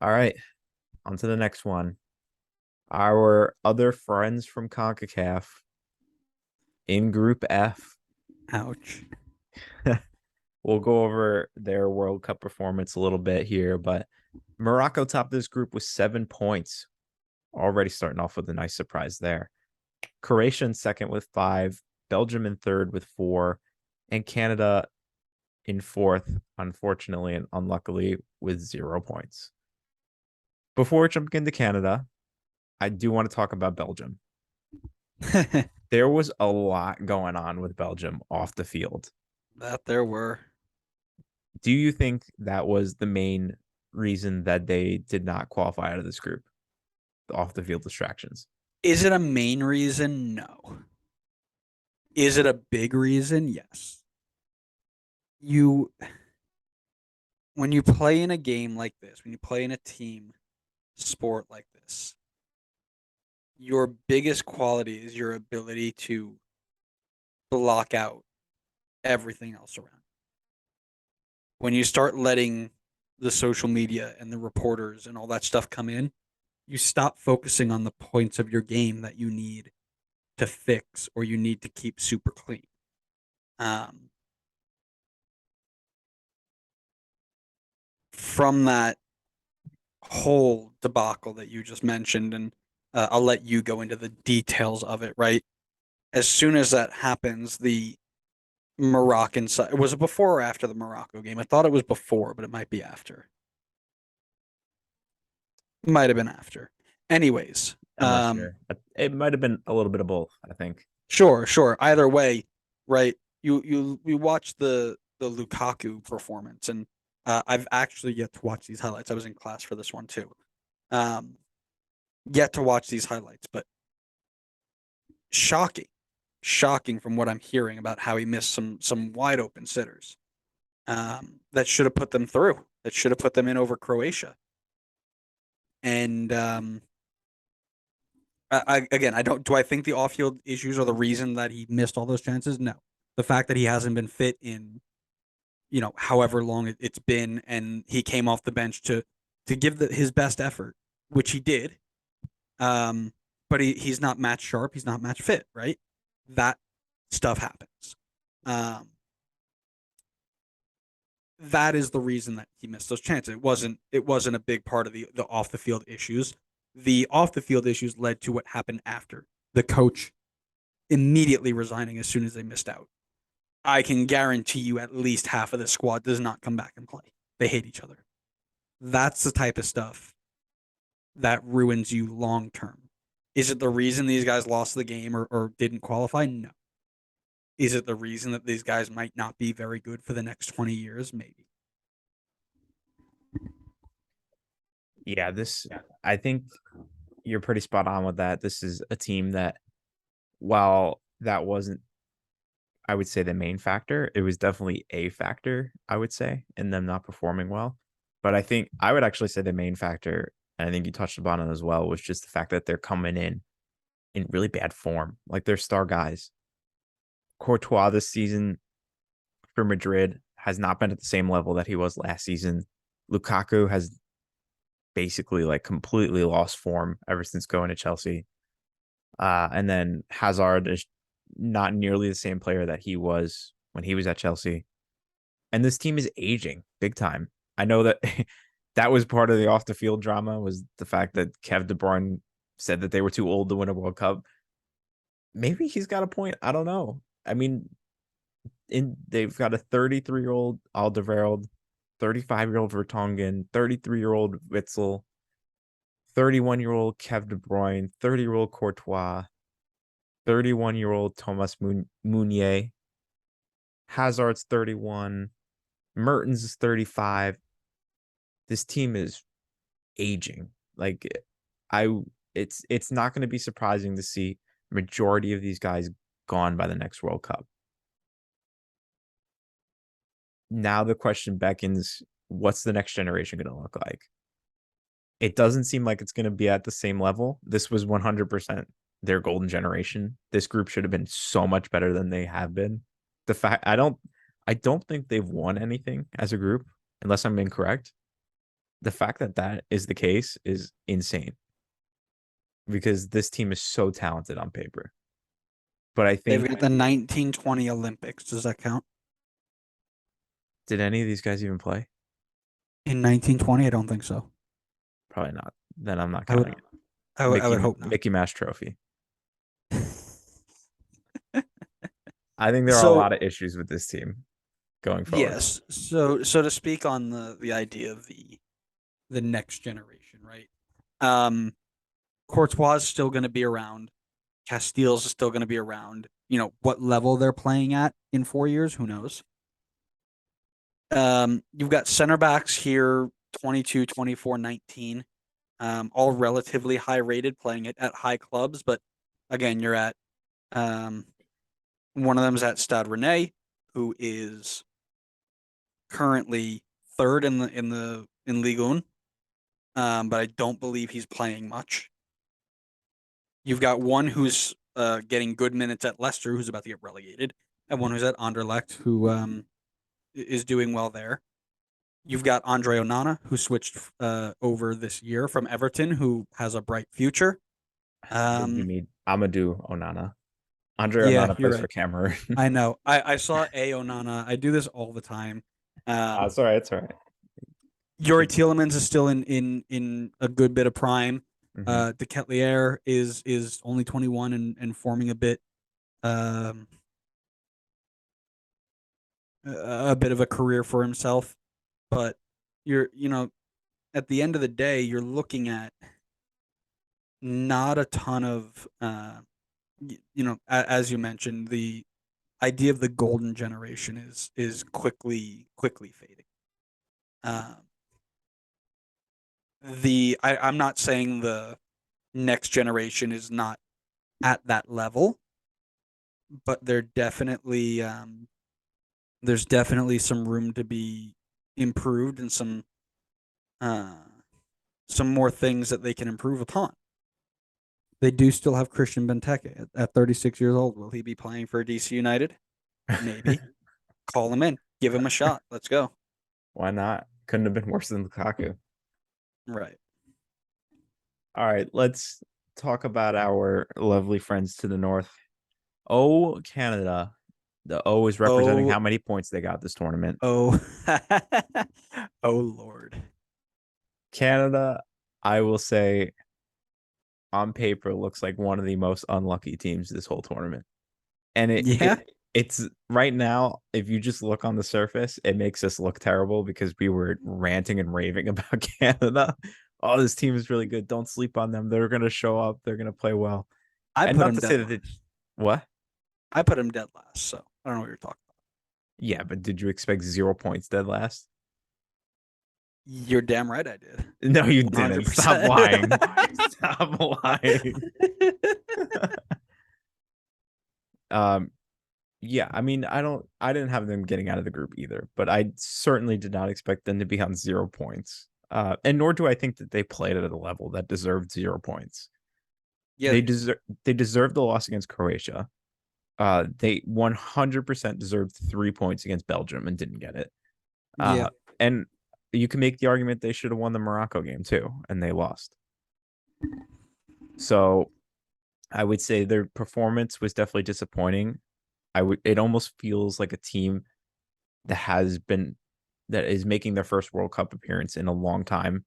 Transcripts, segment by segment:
All right, on to the next one. Our other friends from CONCACAF in Group F. Ouch. We'll go over their World Cup performance a little bit here, but Morocco topped this group with 7 points. Already starting off with a nice surprise there. Croatia in second with 5, Belgium in third with 4, and Canada in fourth, unfortunately and unluckily, with 0 points. Before jumping into Canada, I do want to talk about Belgium. There was a lot going on with Belgium off the field. That there were. Do you think that was the main reason that they did not qualify out of this group? The off the field distractions. Is it a main reason? No. Is it a big reason? Yes. You when you play in a game like this, when you play in a team sport like this, your biggest quality is your ability to block out everything else around. When you start letting the social media and the reporters and all that stuff come in, you stop focusing on the points of your game that you need to fix or you need to keep super clean. Um, from that whole debacle that you just mentioned, and I'll let you go into the details of it, right? As soon as that happens, the Moroccan side, was it before or after the Morocco game? I thought it was before, but it might be after. Might have been after. Anyways, I'm not sure. It might have been a little bit of both, I think. sure, sure. Either way, right? You watch the Lukaku performance, and I've actually yet to watch these highlights. I was in class for this one too. Um, Yet to watch these highlights, but shocking, shocking from what I'm hearing about how he missed some wide open sitters that should have put them through. That should have put them in over Croatia. And again, I don't. Do I think the off-field issues are the reason that he missed all those chances? No. The fact that he hasn't been fit in however long it's been, and he came off the bench to give his best effort, which he did. Um, but he's not match sharp. He's not match fit. Right. That stuff happens. Um, that is the reason that he missed those chances. It wasn't a big part of the off the field issues. The off the field issues led to what happened after the coach immediately resigning as soon as they missed out. I can guarantee you at least half of the squad does not come back and play. They hate each other. That's the type of stuff that ruins you long term. Is it the reason these guys lost the game or didn't qualify? No. Is it the reason that these guys might not be very good for the next 20 years? Maybe. Yeah, I think you're pretty spot on with that. This is a team that, while that wasn't, I would say, the main factor, it was definitely a factor, I would say, in them not performing well. But I think I would actually say the main factor, and I think you touched upon it as well, was just the fact that they're coming in really bad form. Like they're star guys. Courtois this season for Madrid has not been at the same level that he was last season. Lukaku has basically like completely lost form ever since going to Chelsea. And then Hazard is not nearly the same player that he was when he was at Chelsea. And this team is aging big time. I know that that was part of the off the field drama, was the fact that Kev De Bruyne said that they were too old to win a World Cup. Maybe he's got a point. I don't know. I mean, they've got a 33-year-old Alderweireld, 35-year-old Vertonghen, 33-year-old Witzel, 31-year-old Kev De Bruyne, 30-year-old Courtois, 31-year-old Thomas Meunier, Hazard's 31, Mertens is 35. This team is aging. Like I it's not going to be surprising to see majority of these guys gone by the next World Cup. Now the question beckons, what's the next generation going to look like? It doesn't seem like it's going to be at the same level. This was 100% their golden generation. This group should have been so much better than they have been. The fact I don't think they've won anything as a group, unless I'm incorrect. the fact that that is the case is insane because this team is so talented on paper. But I They've think got the 1920 Olympics. Does that count? did any of these guys even play? In 1920, I don't think so. Probably not. Then I'm not I would, counting it. I Mickey would hope not. Mickey Mouse Trophy. I think there are a So lot of issues with this team going forward. yes, so to speak on the idea of the next generation, right? Um, Courtois is still going to be around. Castiles is still going to be around. What level they're playing at in 4 years, who knows? You've got center backs here, 22, 24, 19, all relatively high rated, playing at high clubs. But again, you're at um, one of them's at Stade Rennais, who is currently third in Ligue 1, but I don't believe he's playing much. You've got one who's getting good minutes at Leicester, who's about to get relegated, and one who's at Anderlecht, who is doing well there. You've got Andre Onana, who switched over this year from Everton, who has a bright future. You Um, need Amadou Onana. Andre yeah, Onana you're plays for right. Cameroon. I know. I saw a Onana. I do this all the time. It's all right. It's all right. Yuri Tielemans is still in a good bit of prime. Mm-hmm. De Ketelaere is only 21 and forming um, a bit of a career for himself. But at the end of the day, you're looking at not a ton of as you mentioned, the idea of the golden generation is quickly fading. Um, I'm not saying the next generation is not at that level, but there's definitely some room to be improved and uh, some more things that they can improve upon. They do still have Christian Benteke at 36 years old. Will he be playing for DC United? Maybe. Call him in. Give him a shot. Let's go. Why not? Couldn't have been worse than Lukaku. Right. All right, let's talk about our lovely friends to the north. Oh, Canada. The O is representing Oh, how many points they got this tournament. oh, oh, Lord. Canada, I will say, on paper, looks like one of the most unlucky teams this whole tournament. And Yeah, it's right now, if you just look on the surface, it makes us look terrible because we were ranting and raving about Canada. Oh, this team is really good. Don't sleep on them. They're gonna show up. They're gonna play well. I And put not him to say dead that they, last. what? I put him dead last, so I don't know what you're talking about. Yeah, but did you expect 0 points dead last? You're damn right I did. No, you didn't. Stop 100%. lying. Stop lying. um, yeah, I mean, I didn't have them getting out of the group either, but I certainly did not expect them to be on 0 points. And nor do I think that they played at a level that deserved 0 points. Yeah, They they did. deserve they deserved the loss against Croatia. They 100% deserved 3 points against Belgium and didn't get it. Yeah. And you can make the argument they should have won the Morocco game too, and they lost. So I would say their performance was definitely disappointing. It almost feels like a team that has been that is making their first World Cup appearance in a long time.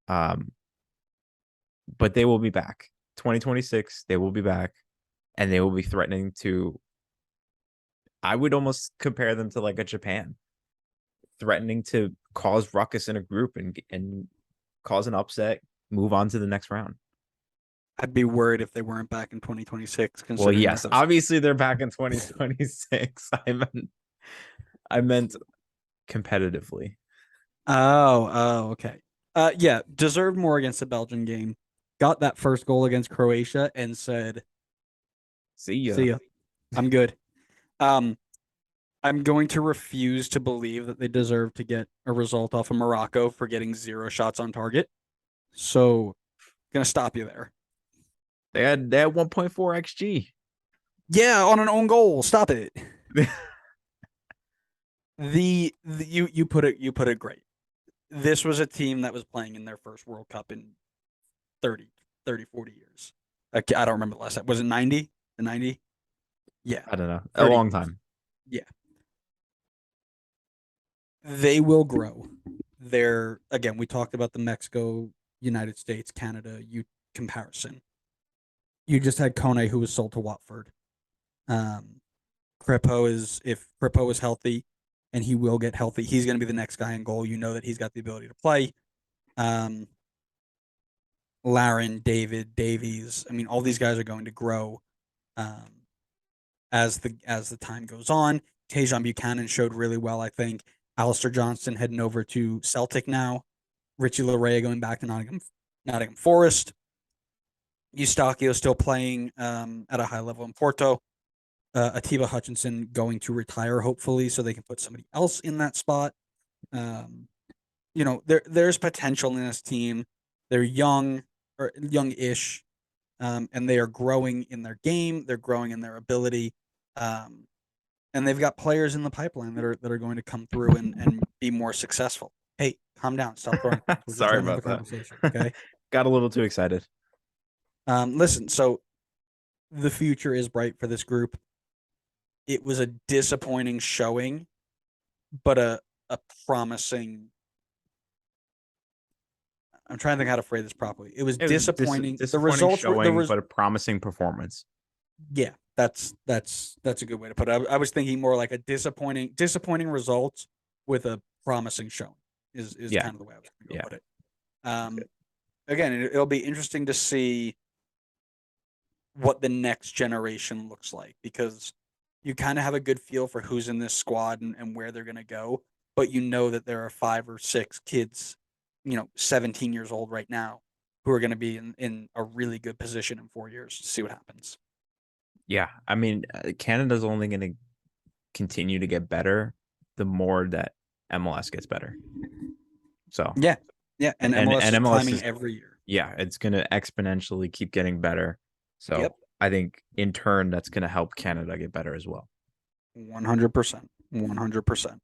Um, but they will be back. 2026, they will be back, and they will be threatening to. I would almost compare them to like a Japan, threatening to cause ruckus in a group and cause an upset, move on to the next round. I'd be worried if they weren't back in 2026, Well, considering they're yes, hosting. obviously they're back in 2026. I meant competitively. Okay. Yeah, deserved more against the Belgian game. Got that first goal against Croatia and said, See ya. "See ya, I'm good." Um, I'm going to refuse to believe that they deserve to get a result off of Morocco for getting 0 shots on target. So, gonna stop you there. They had 1.4 xg. Yeah, on an own goal. Stop it. The you put it great. this was a team that was playing in their first World Cup in 40 years. I don't remember the last time. Was it 90? The 90? Yeah. I don't know. A 30 long years. time. Yeah. They will grow. They're, again, we talked about the Mexico, United States, Canada comparison. You just had Kone, who was sold to Watford. Um, if Kripo is healthy, and he will get healthy, he's going to be the next guy in goal. You know that he's got the ability to play. Um, Laren, David, Davies. I mean, all these guys are going to grow um, as the time goes on. Tajon Buchanan showed really well, I think. Alistair Johnston heading over to Celtic now. Richie Larea going back to Nottingham Forest. Eustachio still playing at a high level in Porto. Atiba Hutchinson going to retire, hopefully, so they can put somebody else in that spot. Um, there's potential in this team. They're young or young-ish, and they are growing in their game. They're growing in their ability, and they've got players in the pipeline that are going to come through and be more successful. Hey, calm down. Stop throwing things. We're just Sorry trying to have a about conversation. that. Okay. Got a little too excited. Listen. So the future is bright for this group. It was a disappointing showing, but a promising. I'm trying to think how to phrase this properly. It was It was disappointing. The disappointing results were showing, but a promising performance. yeah. That's a good way to put it. I was thinking more like a disappointing results with a promising showing is Yeah. kind of the way I was going to Yeah. put it. Again, it'll be interesting to see what the next generation looks like, because you kind of have a good feel for who's in this squad and where they're going to go, but you know that there are 5 or 6 kids, 17 years old right now, who are going to be in a really good position in 4 years to see what happens. Yeah. I mean, Canada's only going to continue to get better the more that MLS gets better. So, Yeah. Yeah. And MLS and is MLS climbing is, every year. yeah, it's going to exponentially keep getting better. Yep. So, I think in turn, that's going to help Canada get better as well. 100%. 100%.